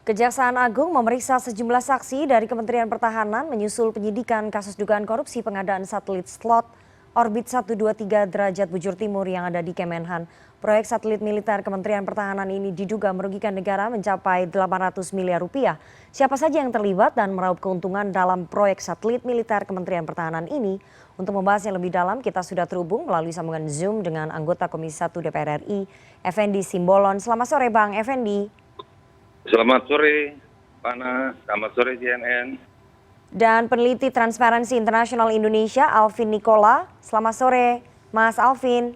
Kejaksaan Agung memeriksa sejumlah saksi dari Kementerian Pertahanan menyusul penyidikan kasus dugaan korupsi pengadaan satelit slot orbit 123 derajat bujur timur yang ada di Kemenhan. Proyek satelit militer Kementerian Pertahanan ini diduga merugikan negara mencapai 800 miliar rupiah. Siapa saja yang terlibat dan meraup keuntungan dalam proyek satelit militer Kementerian Pertahanan ini? Untuk membahasnya lebih dalam, kita sudah terhubung melalui sambungan Zoom dengan anggota Komisi 1 DPR RI, Effendi Simbolon. Selamat sore Bang Effendi. Selamat sore, Pana. Selamat sore, CNN. Dan peneliti Transparency International Indonesia, Alvin Nikola. Selamat sore, Mas Alvin.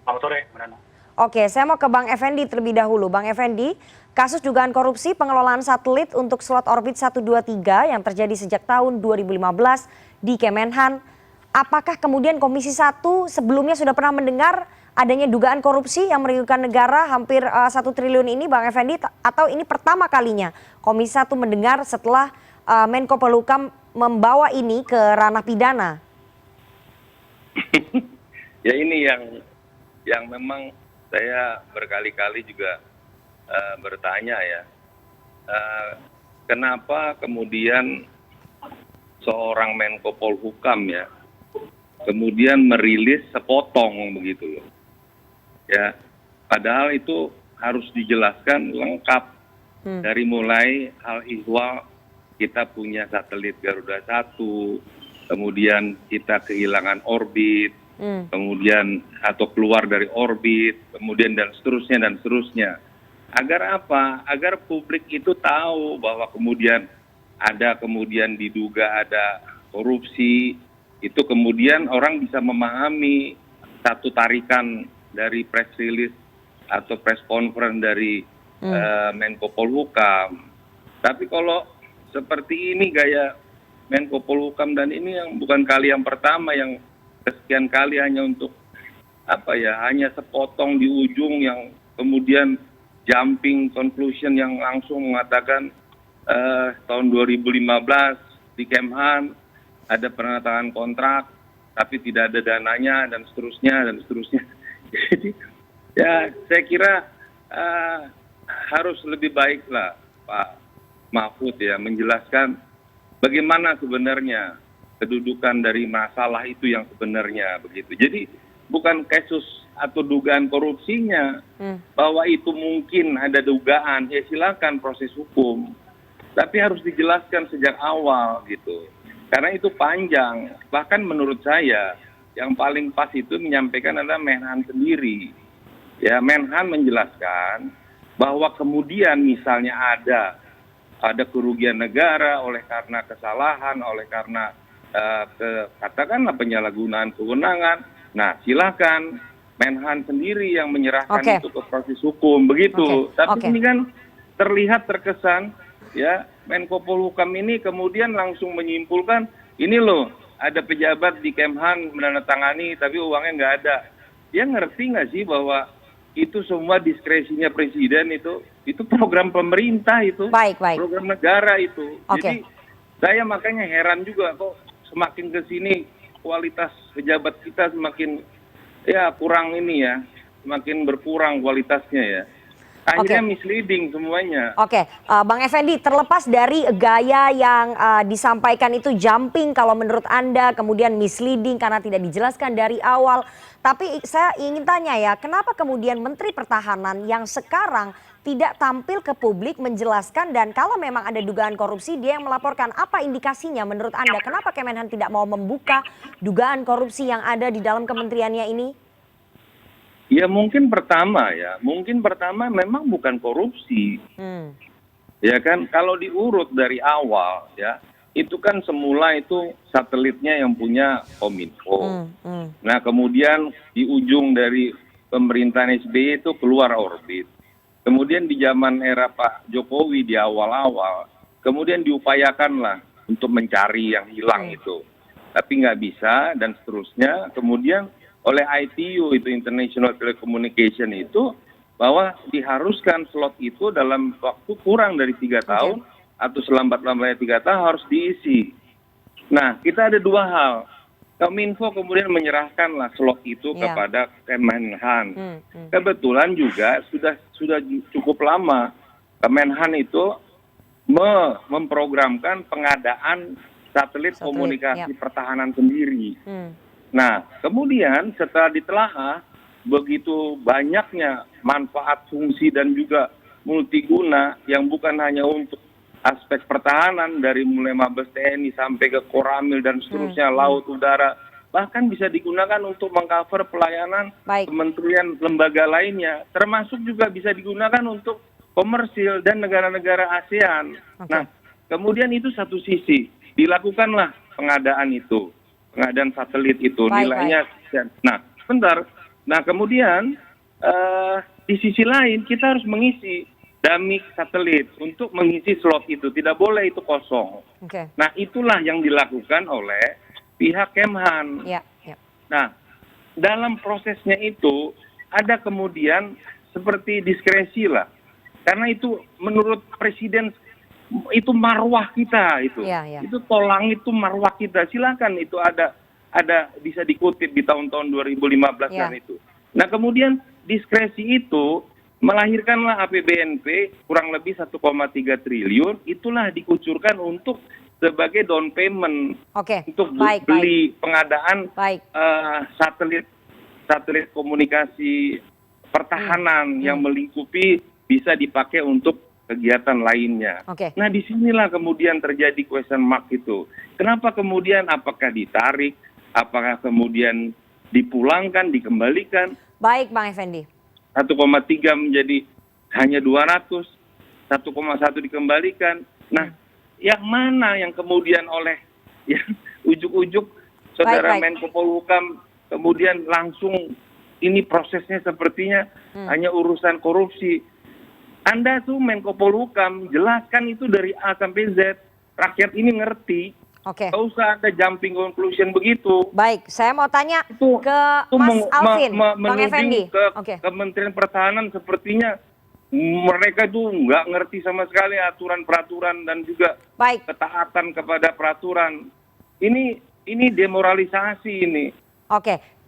Selamat sore, Mbak Nana. Oke, saya mau ke Bang Effendi terlebih dahulu. Bang Effendi, kasus dugaan korupsi pengelolaan satelit untuk slot orbit 123 yang terjadi sejak tahun 2015 di Kemenhan. Apakah kemudian Komisi 1 sebelumnya sudah pernah mendengar adanya dugaan korupsi yang merugikan negara hampir 1 triliun ini, Bang Effendi, atau ini pertama kalinya Komisi 1 mendengar setelah Menko Polhukam membawa ini ke ranah pidana? Ya ini yang memang saya berkali-kali juga bertanya ya, kenapa kemudian seorang Menko Polhukam ya, kemudian merilis sepotong begitu loh. Ya, padahal itu harus dijelaskan lengkap dari mulai hal ihwal kita punya satelit Garuda 1, kemudian kita kehilangan orbit, kemudian atau keluar dari orbit, kemudian dan seterusnya. Agar apa? Agar publik itu tahu bahwa kemudian diduga ada korupsi, itu kemudian orang bisa memahami satu tarikan dari press release atau press conference dari Menko Polhukam. Tapi kalau seperti ini gaya Menko Polhukam, dan ini yang bukan kali yang pertama yang kesekian kali hanya untuk hanya sepotong di ujung yang kemudian jumping conclusion yang langsung mengatakan tahun 2015 di Kemhan ada penandatanganan kontrak tapi tidak ada dananya dan seterusnya. Jadi ya saya kira harus lebih baiklah Pak Mahfud ya menjelaskan bagaimana sebenarnya kedudukan dari masalah itu yang sebenarnya begitu. Jadi bukan kasus atau dugaan korupsinya, bahwa itu mungkin ada dugaan, ya silakan proses hukum. Tapi harus dijelaskan sejak awal gitu. Karena itu panjang. Bahkan menurut saya yang paling pas itu menyampaikan adalah Menhan sendiri. Ya, Menhan menjelaskan bahwa kemudian misalnya ada kerugian negara oleh karena kesalahan, oleh karena katakanlah penyalahgunaan kewenangan. Nah, silakan Menhan sendiri yang menyerahkan itu ke proses hukum begitu. Tapi ini kan terkesan ya Menko Polhukam ini kemudian langsung menyimpulkan ini loh ada pejabat di Kemhan menandatangani tapi uangnya nggak ada. Dia ngerti nggak sih bahwa itu semua diskresinya presiden, itu program pemerintah itu, program negara itu. Jadi saya makanya heran juga kok semakin ke sini kualitas pejabat kita semakin kurang semakin berkurang kualitasnya ya. Akhirnya misleading semuanya. Bang Effendi, terlepas dari gaya yang disampaikan itu jumping kalau menurut Anda, kemudian misleading karena tidak dijelaskan dari awal. Tapi saya ingin tanya ya, kenapa kemudian Menteri Pertahanan yang sekarang tidak tampil ke publik menjelaskan, dan kalau memang ada dugaan korupsi dia yang melaporkan, apa indikasinya menurut Anda? Kenapa Kemenhan tidak mau membuka dugaan korupsi yang ada di dalam kementeriannya ini? Ya mungkin pertama memang bukan korupsi. Ya kan, kalau diurut dari awal ya, itu kan semula itu satelitnya yang punya Kominfo. Nah kemudian di ujung dari pemerintahan SBY itu keluar orbit. Kemudian di zaman era Pak Jokowi di awal-awal, kemudian diupayakanlah untuk mencari yang hilang itu. Tapi nggak bisa dan seterusnya. Kemudian oleh ITU itu International Telecommunication itu bahwa diharuskan slot itu dalam waktu kurang dari 3 tahun atau selambat-lambatnya 3 tahun harus diisi. Nah kita ada dua hal. Kominfo kemudian menyerahkanlah slot itu kepada Kemenhan. Kebetulan juga sudah cukup lama Kemenhan itu memprogramkan pengadaan satelit komunikasi pertahanan sendiri. Nah, kemudian setelah ditelaah, begitu banyaknya manfaat fungsi dan juga multiguna yang bukan hanya untuk aspek pertahanan dari mulai Mabes TNI sampai ke Koramil dan seterusnya, laut, udara, bahkan bisa digunakan untuk mengcover pelayanan kementerian lembaga lainnya, termasuk juga bisa digunakan untuk komersil dan negara-negara ASEAN. Nah, kemudian itu satu sisi, dilakukanlah pengadaan itu, pengadaan satelit itu, nilainya. Nah, sebentar. Nah, kemudian di sisi lain kita harus mengisi dummy satelit untuk mengisi slot itu, tidak boleh itu kosong. Nah, itulah yang dilakukan oleh pihak Kemhan. Nah, dalam prosesnya itu ada kemudian seperti diskresi lah, karena itu menurut Presiden itu marwah kita itu, itu tol langit itu marwah kita. Silakan itu ada bisa dikutip di tahun-tahun 2015 dan itu. Nah, kemudian diskresi itu melahirkanlah APBNP kurang lebih 1,3 triliun, itulah dikucurkan untuk sebagai down payment untuk beli pengadaan satelit komunikasi pertahanan yang melingkupi bisa dipakai untuk kegiatan lainnya. Nah, disinilah kemudian terjadi question mark itu. Kenapa kemudian, apakah ditarik, apakah kemudian dipulangkan, dikembalikan? Baik, Bang Effendi. 1,3 menjadi hanya 200, 1,1 dikembalikan. Nah, yang mana yang kemudian oleh ya, ujuk-ujuk Saudara Menko Polhukam kemudian langsung ini prosesnya sepertinya hanya urusan korupsi. Anda tuh Menko Polhukam, jelaskan itu dari A sampai Z. Rakyat ini ngerti. Nggak usah ada jumping conclusion begitu. Baik, saya mau tanya ke Mas Alvin, Bang Effendi. Ke Kementerian Pertahanan sepertinya mereka tuh nggak ngerti sama sekali aturan-peraturan dan juga ketaatan kepada peraturan. Ini demoralisasi ini.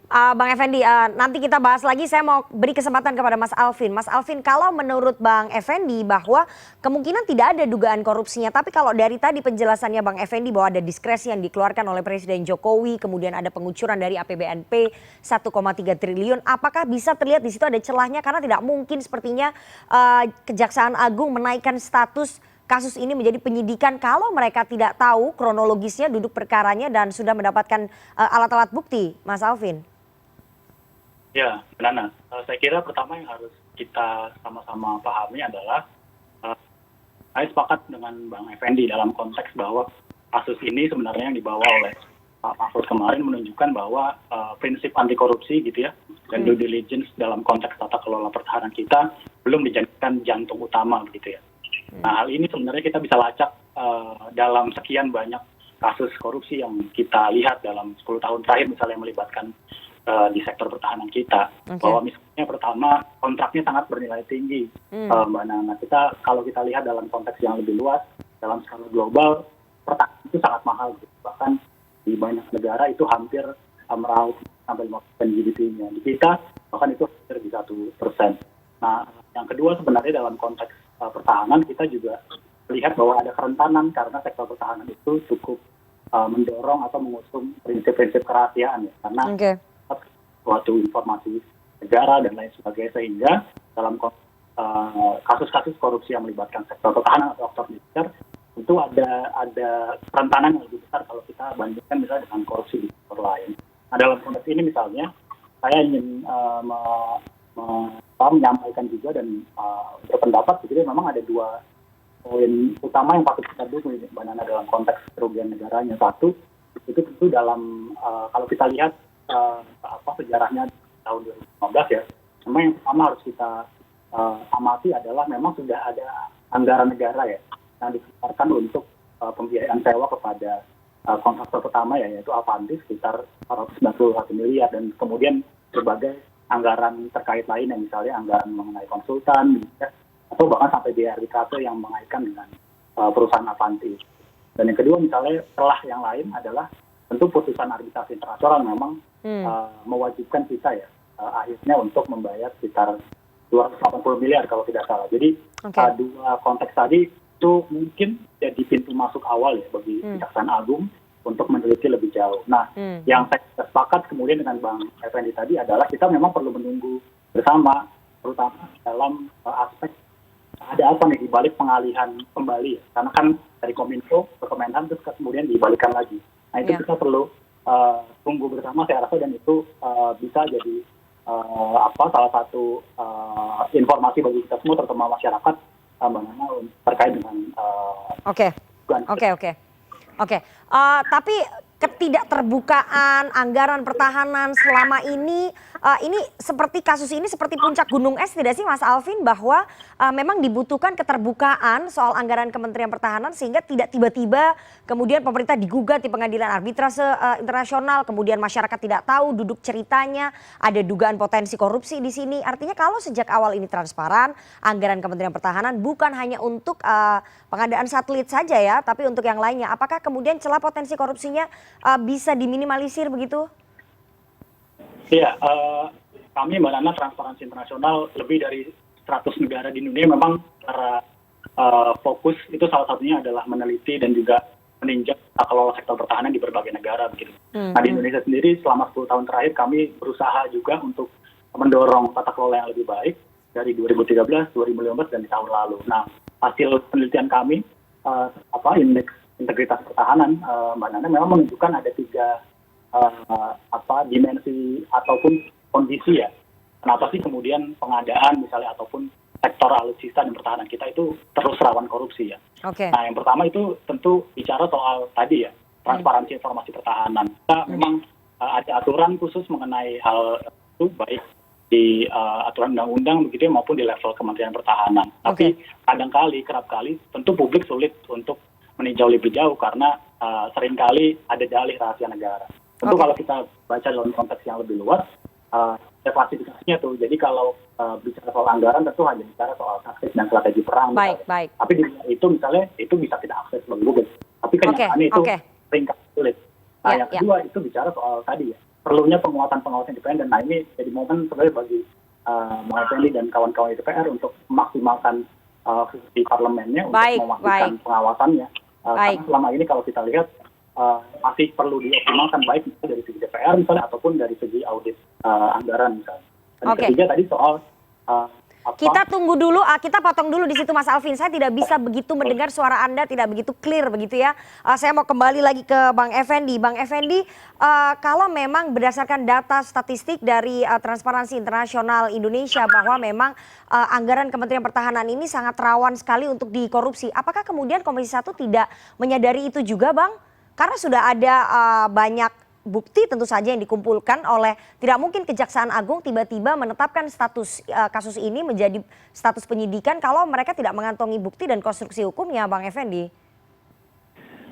Bang Effendi, nanti kita bahas lagi. Saya mau beri kesempatan kepada Mas Alvin. Mas Alvin, kalau menurut Bang Effendi bahwa kemungkinan tidak ada dugaan korupsinya, tapi kalau dari tadi penjelasannya Bang Effendi bahwa ada diskresi yang dikeluarkan oleh Presiden Jokowi, kemudian ada pengucuran dari APBNP 1,3 triliun, apakah bisa terlihat di situ ada celahnya? Karena tidak mungkin sepertinya Kejaksaan Agung menaikkan status kasus ini menjadi penyidikan kalau mereka tidak tahu kronologisnya, duduk perkaranya, dan sudah mendapatkan alat-alat bukti, Mas Alvin. Ya, Nana. Saya kira pertama yang harus kita sama-sama pahami adalah saya sepakat dengan Bang Effendi dalam konteks bahwa kasus ini sebenarnya yang dibawa oleh Pak Mahfud kemarin menunjukkan bahwa prinsip anti korupsi gitu ya dan due diligence dalam konteks tata kelola pertahanan kita belum dijadikan jantung utama gitu ya. Nah, hal ini sebenarnya kita bisa lacak dalam sekian banyak kasus korupsi yang kita lihat dalam 10 tahun terakhir misalnya yang melibatkan di sektor pertahanan kita. Bahwa misalnya pertama kontraknya sangat bernilai tinggi, Mbak Nana. Kalau kita lihat dalam konteks yang lebih luas, dalam skala global, pertahanan itu sangat mahal. Bahkan di banyak negara itu hampir meraup sampai 5% GDP-nya. Di kita bahkan itu hampir di 1%. Nah, yang kedua sebenarnya dalam konteks pertahanan kita juga melihat bahwa ada kerentanan karena sektor pertahanan itu cukup mendorong atau mengusung prinsip-prinsip kerahasiaan ya. Karena suatu informasi negara dan lain sebagainya, sehingga dalam kasus-kasus korupsi yang melibatkan sektor pertahanan atau sektor militer itu ada kerentanan yang lebih besar kalau kita bandingkan misalnya dengan korupsi di sektor lain. Nah, dalam konteks ini misalnya saya ingin menyampaikan juga dan berpendapat gitu, memang ada dua poin utama yang patut kita dukung Mbak Nana dalam konteks kerugian negaranya. Satu, itu tentu dalam kalau kita lihat sejarahnya tahun 2015 ya, memang yang pertama harus kita amati adalah memang sudah ada anggaran negara ya yang dikeluarkan untuk pembiayaan sewa kepada kontraktor pertama ya, yaitu Avanti sekitar 491 miliar, dan kemudian berbagai anggaran terkait lain yang misalnya anggaran mengenai konsultan ya, atau bahkan sampai biaya arbitrase yang mengaitkan dengan perusahaan Avanti. Dan yang kedua misalnya celah yang lain adalah tentu putusan arbitrase internasional memang mewajibkan kita ya akhirnya untuk membayar sekitar 280 miliar kalau tidak salah. Jadi Oke. dua konteks tadi itu mungkin jadi pintu masuk awal ya bagi Kejaksaan Agung untuk meneliti lebih jauh. Nah, yang saya sepakat kemudian dengan Bang Effendi tadi adalah kita memang perlu menunggu bersama, terutama dalam aspek ada apa nih di balik pengalihan kembali ya. Karena kan dari Kominfo ke Kemenhan terus kemudian dibalikan lagi. Nah itu kita perlu tunggu bersama saya rasa, dan itu bisa jadi salah satu informasi bagi kita semua terutama masyarakat Mbak Nana terkait dengan Oke. Tapi ketidakterbukaan anggaran pertahanan selama ini seperti kasus ini seperti puncak gunung es tidak sih Mas Alvin, bahwa memang dibutuhkan keterbukaan soal anggaran Kementerian Pertahanan sehingga tidak tiba-tiba kemudian pemerintah digugat di pengadilan arbitrase internasional, kemudian masyarakat tidak tahu duduk ceritanya, ada dugaan potensi korupsi di sini. Artinya kalau sejak awal ini transparan, anggaran Kementerian Pertahanan bukan hanya untuk pengadaan satelit saja ya, tapi untuk yang lainnya. Apakah kemudian celah potensi korupsinya bisa diminimalisir begitu? Iya, kami Mbak Nana Transparansi Internasional lebih dari 100 negara di dunia memang secara fokus itu salah satunya adalah meneliti dan juga meninjau tata kelola sektor pertahanan di berbagai negara begitu. Nah di Indonesia sendiri selama 10 tahun terakhir kami berusaha juga untuk mendorong tata kelola yang lebih baik dari 2013, 2015 dan di tahun lalu. Nah hasil penelitian kami indeks integritas pertahanan Mbak Nana memang menunjukkan ada 3 dimensi ataupun kondisi ya. Kenapa sih kemudian pengadaan misalnya ataupun sektor alutsista dan pertahanan kita itu terus rawan korupsi ya. Oke. Nah yang pertama itu tentu bicara soal tadi ya, transparansi informasi pertahanan. Kita memang ada aturan khusus mengenai hal itu baik di aturan undang-undang begitu ya, maupun di level Kementerian Pertahanan. Tapi kerap kali tentu publik sulit untuk meninjau lebih jauh karena seringkali ada dalih rahasia negara. Tentu kalau kita baca dalam konteks yang lebih luas, ada klasifikasinya tuh. Jadi kalau bicara soal anggaran tentu hanya bicara soal taktik dan strategi perang. Baik. Tapi di luar itu misalnya itu bisa kita akses melalui Google. Tapi kenyataannya itu seringkali sulit. Nah yang kedua itu bicara soal tadi ya, perlunya penguatan independen. Nah ini jadi momen sebenarnya bagi Bang Effendi dan kawan-kawan DPR untuk memaksimalkan fungsi parlemennya untuk memastikan pengawasannya. Karena selama ini kalau kita lihat masih perlu dioptimalkan baik misalnya dari segi DPR misalnya ataupun dari segi audit anggaran misalnya. Dan ketiga tadi soal kita tunggu dulu, kita potong dulu di situ Mas Alvin. Saya tidak bisa begitu mendengar suara Anda, tidak begitu clear begitu ya. Saya mau kembali lagi ke Bang Effendi. Bang Effendi, kalau memang berdasarkan data statistik dari Transparansi Internasional Indonesia bahwa memang anggaran Kementerian Pertahanan ini sangat rawan sekali untuk dikorupsi. Apakah kemudian Komisi 1 tidak menyadari itu juga Bang? Karena sudah ada banyak bukti tentu saja yang dikumpulkan oleh, tidak mungkin Kejaksaan Agung tiba-tiba menetapkan status kasus ini menjadi status penyidikan kalau mereka tidak mengantongi bukti dan konstruksi hukumnya, Bang Effendi.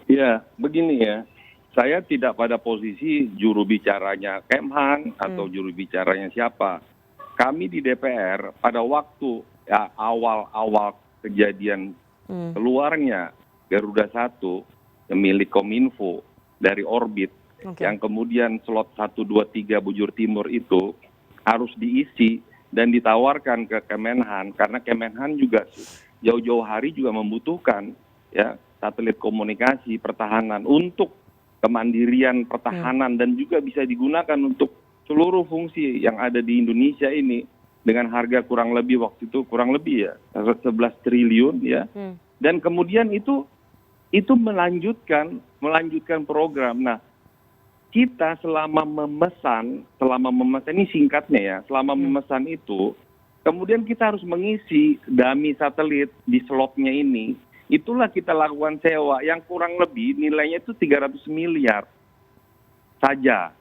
Ya, begini ya. Saya tidak pada posisi juru bicaranya Kemhan atau juru bicaranya siapa. Kami di DPR pada waktu ya, awal-awal kejadian keluarnya Garuda 1 milik Kominfo dari orbit, yang kemudian slot 1, 2, 3 Bujur Timur itu harus diisi dan ditawarkan ke Kemenhan, karena Kemenhan juga jauh-jauh hari juga membutuhkan ya satelit komunikasi pertahanan untuk kemandirian pertahanan dan juga bisa digunakan untuk seluruh fungsi yang ada di Indonesia ini dengan harga kurang lebih waktu itu kurang lebih ya 11 triliun ya. Dan kemudian itu melanjutkan program. Nah, kita selama memesan ini singkatnya ya, selama memesan itu, kemudian kita harus mengisi dummy satelit di slotnya ini. Itulah kita lakukan sewa yang kurang lebih nilainya itu 300 miliar saja.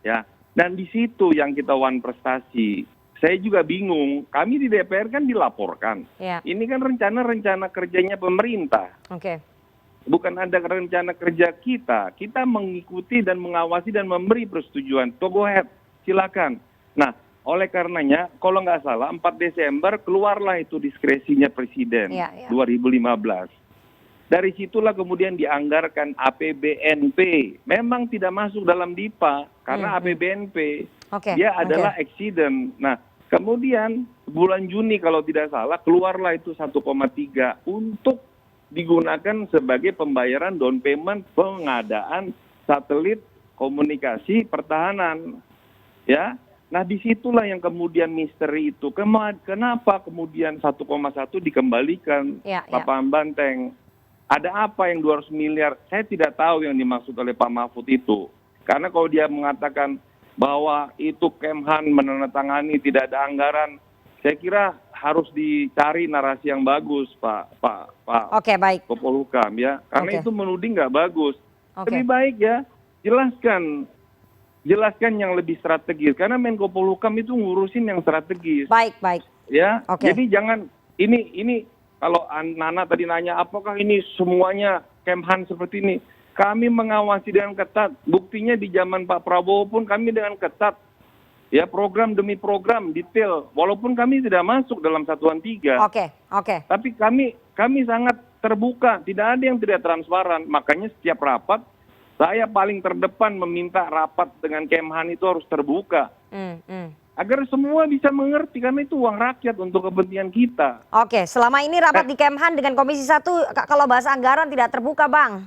Ya, dan di situ yang kita prestasi. Saya juga bingung, kami di DPR kan dilaporkan. Ini kan rencana kerjanya pemerintah. Bukan ada rencana kerja kita. Kita mengikuti dan mengawasi dan memberi persetujuan. So go ahead, silakan. Nah, oleh karenanya, kalau nggak salah 4 Desember keluarlah itu diskresinya Presiden 2015. Dari situlah kemudian dianggarkan APBNP. Memang tidak masuk dalam DIPA karena APBNP. Dia adalah accident. Nah, Kemudian bulan Juni kalau tidak salah keluarlah itu 1,3 untuk digunakan sebagai pembayaran down payment pengadaan satelit komunikasi pertahanan. Ya, nah disitulah yang kemudian misteri itu. Kenapa kemudian 1,1 dikembalikan, Pak Paham Banteng? Ada apa yang 200 miliar? Saya tidak tahu yang dimaksud oleh Pak Mahfud itu. Karena kalau dia mengatakan bahwa itu Kemhan menandatangani tidak ada anggaran, saya kira harus dicari narasi yang bagus, Pak Oke, baik. Polhukam ya, karena itu menuding nggak bagus. Lebih baik ya jelaskan yang lebih strategis, karena Menko Polhukam itu ngurusin yang strategis. Baik. Ya, jadi jangan ini kalau Nana tadi nanya apakah ini semuanya Kemhan seperti ini. Kami mengawasi dengan ketat. Buktinya di zaman Pak Prabowo pun kami dengan ketat. Ya, program demi program detail. Walaupun kami tidak masuk dalam satuan 3. Oke. Tapi kami sangat terbuka. Tidak ada yang tidak transparan. Makanya setiap rapat saya paling terdepan meminta rapat dengan Kemhan itu harus terbuka. Agar semua bisa mengerti, karena itu uang rakyat untuk kepentingan kita. Oke, selama ini rapat di Kemhan dengan Komisi 1 kalau bahas anggaran tidak terbuka, Bang.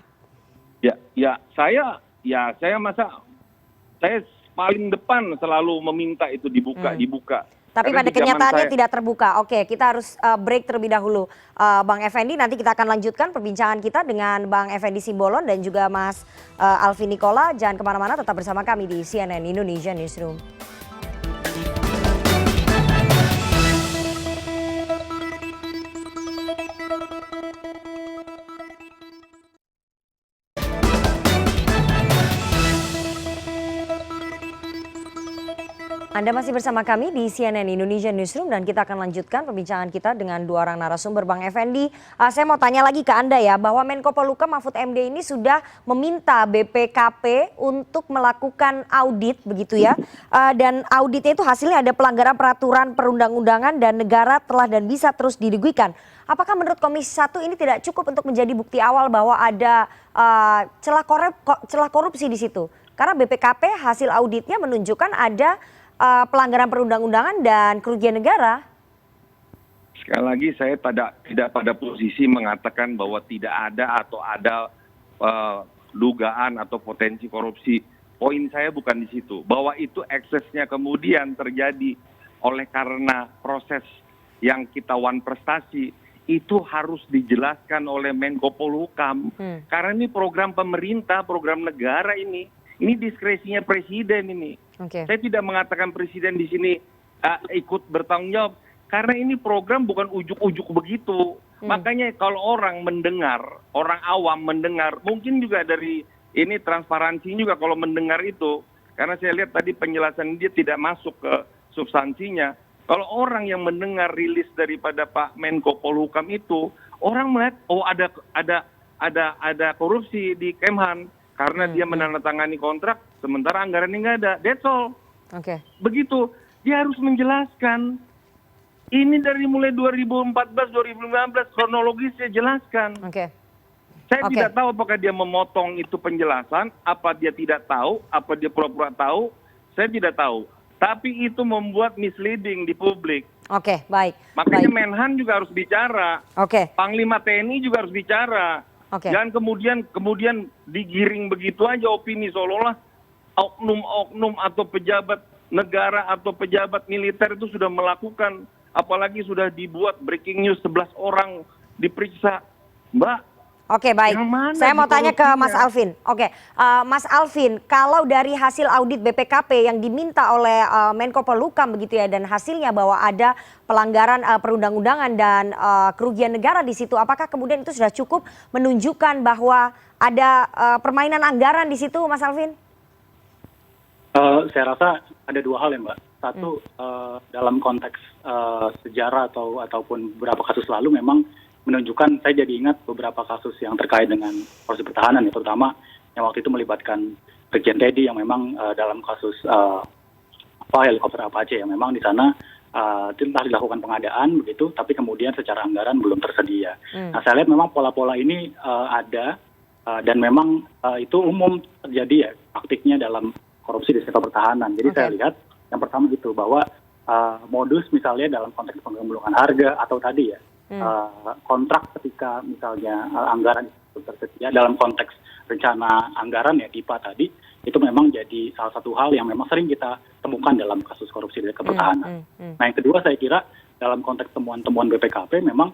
Saya paling depan selalu meminta itu dibuka. Tapi pada kenyataannya tidak terbuka. Oke, kita harus break terlebih dahulu. Bang Effendi, nanti kita akan lanjutkan perbincangan kita dengan Bang Effendi Simbolon dan juga Mas Alvin Nikola. Jangan kemana-mana, tetap bersama kami di CNN Indonesia Newsroom. Anda masih bersama kami di CNN Indonesia Newsroom dan kita akan lanjutkan perbincangan kita dengan dua orang narasumber. Bang Effendi, saya mau tanya lagi ke Anda ya, bahwa Menko Polhukam Mahfud MD ini sudah meminta BPKP untuk melakukan audit begitu ya. Dan auditnya itu hasilnya ada pelanggaran peraturan perundang-undangan dan negara telah dan bisa terus dirugikan. Apakah menurut Komisi 1 ini tidak cukup untuk menjadi bukti awal bahwa ada celah korupsi di situ? Karena BPKP hasil auditnya menunjukkan ada pelanggaran perundang-undangan dan kerugian negara. Sekali lagi saya tidak pada posisi mengatakan bahwa tidak ada atau ada dugaan atau potensi korupsi. Poin saya bukan di situ. Bahwa itu eksesnya kemudian terjadi oleh karena proses yang kita prestasi itu harus dijelaskan oleh Menko Polhukam. Karena ini program pemerintah, program negara ini. Ini diskresinya presiden ini. Saya tidak mengatakan presiden di sini ikut bertanggung jawab. Karena ini program bukan ujuk-ujuk begitu. Makanya kalau orang mendengar, orang awam mendengar, mungkin juga dari ini transparansi juga kalau mendengar itu. Karena saya lihat tadi penjelasan dia tidak masuk ke substansinya. Kalau orang yang mendengar rilis daripada Pak Menko Polhukam itu, orang melihat ada korupsi di Kemhan. Karena dia menandatangani kontrak, sementara anggarannya nggak ada. That's all. Begitu. Dia harus menjelaskan. Ini dari mulai 2014, 2015, kronologisnya jelaskan. Saya tidak tahu apakah dia memotong itu penjelasan, apa dia tidak tahu, apa dia pura-pura tahu, saya tidak tahu. Tapi itu membuat misleading di publik. Baik. Makanya Menhan juga harus bicara. Panglima TNI juga harus bicara. Jangan kemudian digiring begitu aja opini seolah-olah oknum-oknum atau pejabat negara atau pejabat militer itu sudah melakukan, apalagi sudah dibuat breaking news 11 orang diperiksa. Mbak, baik. Saya mau tanya ke Mas Alvin. Mas Alvin, kalau dari hasil audit BPKP yang diminta oleh Menko Polhukam begitu ya, dan hasilnya bahwa ada pelanggaran perundang-undangan dan kerugian negara di situ, apakah kemudian itu sudah cukup menunjukkan bahwa ada permainan anggaran di situ, Mas Alvin? Saya rasa ada dua hal ya, Mbak. Satu, dalam konteks sejarah ataupun beberapa kasus lalu memang menunjukkan, saya jadi ingat beberapa kasus yang terkait dengan proses pertahanan ya, terutama yang waktu itu melibatkan Brigjen Teddy yang memang dalam kasus helikopter Apache yang memang di sana telah dilakukan pengadaan begitu, tapi kemudian secara anggaran belum tersedia. Nah, saya lihat memang pola-pola ini ada dan memang itu umum terjadi ya praktiknya dalam korupsi di sektor pertahanan. Jadi saya lihat yang pertama itu bahwa modus misalnya dalam konteks pengembangan harga atau tadi ya kontrak ketika misalnya anggaran itu tersedia dalam konteks rencana anggaran ya DIPA tadi, itu memang jadi salah satu hal yang memang sering kita temukan dalam kasus korupsi dari kepertahanan. Nah, yang kedua saya kira dalam konteks temuan-temuan BPKP memang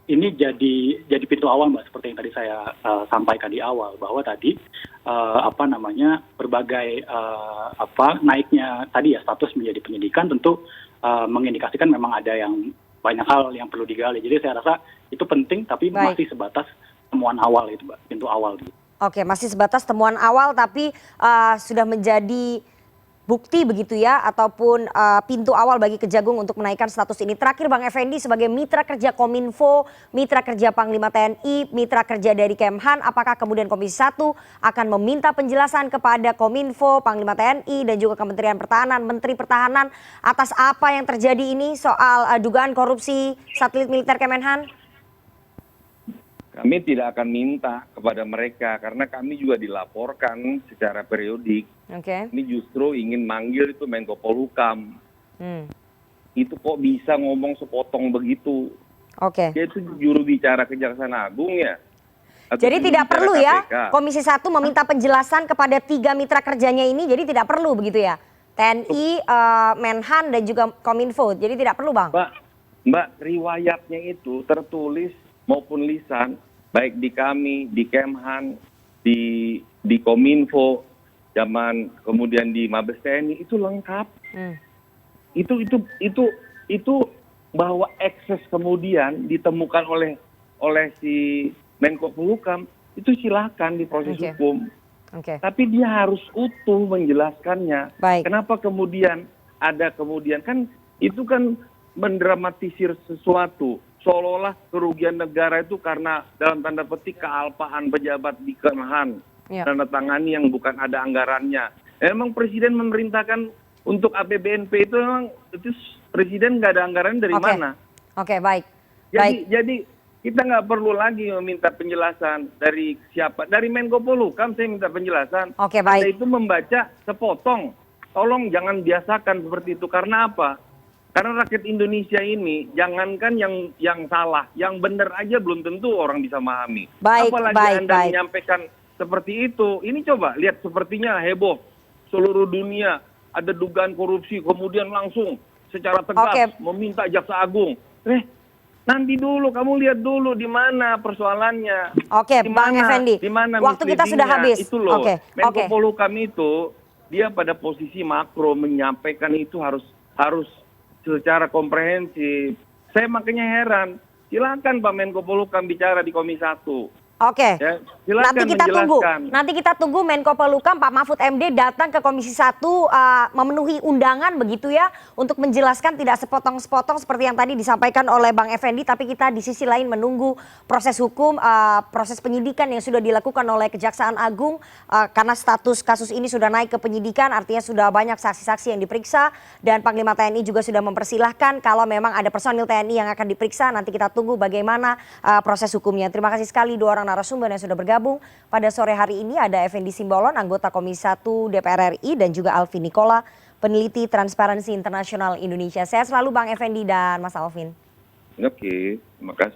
ini jadi pintu awal, Mbak, seperti yang tadi saya sampaikan di awal, bahwa tadi berbagai naiknya tadi ya status menjadi penyidikan tentu mengindikasikan memang ada yang banyak hal yang perlu digali. Jadi saya rasa itu penting, tapi masih sebatas temuan awal itu, Mbak, pintu awal. Oke, masih sebatas temuan awal, tapi sudah menjadi bukti begitu ya, ataupun pintu awal bagi Kejagung untuk menaikkan status ini. Terakhir Bang Effendi, sebagai mitra kerja Kominfo, mitra kerja Panglima TNI, mitra kerja dari Kemhan, apakah kemudian Komisi 1 akan meminta penjelasan kepada Kominfo, Panglima TNI, dan juga Kementerian Pertahanan, Menteri Pertahanan atas apa yang terjadi ini soal dugaan korupsi satelit militer Kemenhan? Kami tidak akan minta kepada mereka karena kami juga dilaporkan secara periodik. Oke. Ini justru ingin manggil itu Menko Polhukam. Itu kok bisa ngomong sepotong begitu? Oke. Dia itu juru bicara Kejaksaan Agung ya. Atau Jadi tidak perlu ya Komisi 1 meminta penjelasan kepada 3 mitra kerjanya ini, jadi tidak perlu begitu ya? TNI, Menhan, dan juga Kominfo, jadi tidak perlu, Bang? Mbak, riwayatnya itu tertulis maupun lisan, baik di kami, di Kemhan, di Kominfo, kemudian di Mabes TNI, itu lengkap. Itu bahwa ekses kemudian ditemukan oleh si Menko Polhukam, itu silakan diproses hukum. Tapi dia harus utuh menjelaskannya. Kenapa kemudian kan itu kan mendramatisir sesuatu, seolah-olah kerugian negara itu karena dalam tanda petik kealpaan pejabat di Kemhan, tanda tangani yang bukan ada anggarannya. Emang Presiden memerintahkan untuk APBNP itu, memang itu Presiden nggak ada anggaran dari mana? Baik. Jadi kita nggak perlu lagi meminta penjelasan dari siapa, dari Menko Polhukam saya minta penjelasan. Anda itu membaca sepotong, tolong jangan biasakan seperti itu. Karena apa? Karena rakyat Indonesia ini, jangankan yang salah, yang benar aja belum tentu orang bisa memahami. Apalagi Anda menyampaikan seperti itu. Ini coba lihat, sepertinya heboh seluruh dunia ada dugaan korupsi, kemudian langsung secara tegas meminta Jaksa Agung. Nanti dulu, kamu lihat dulu di mana persoalannya. Bang Effendi, waktu kita sudah habis. Itu loh, Menko Polhukam itu dia pada posisi makro menyampaikan itu harus secara komprehensif. Saya makanya heran. Silakan Pak Menko Polhukam bicara di Komisi 1. Ya, nanti kita tunggu Menko Polhukam Pak Mahfud MD datang ke Komisi 1 memenuhi undangan begitu ya, untuk menjelaskan tidak sepotong-sepotong seperti yang tadi disampaikan oleh Bang Effendi, tapi kita di sisi lain menunggu proses hukum, proses penyidikan yang sudah dilakukan oleh Kejaksaan Agung, karena status kasus ini sudah naik ke penyidikan, artinya sudah banyak saksi-saksi yang diperiksa, dan Panglima TNI juga sudah mempersilahkan kalau memang ada personil TNI yang akan diperiksa. Nanti kita tunggu bagaimana proses hukumnya. Terima kasih sekali dua orang narasumber yang sudah bergabung pada sore hari ini. Ada Effendi Simbolon, anggota Komisi 1 DPR RI, dan juga Alvin Nikola, peneliti Transparansi Internasional Indonesia. Sehat selalu Bang Effendi dan Mas Alvin. Oke, terima kasih.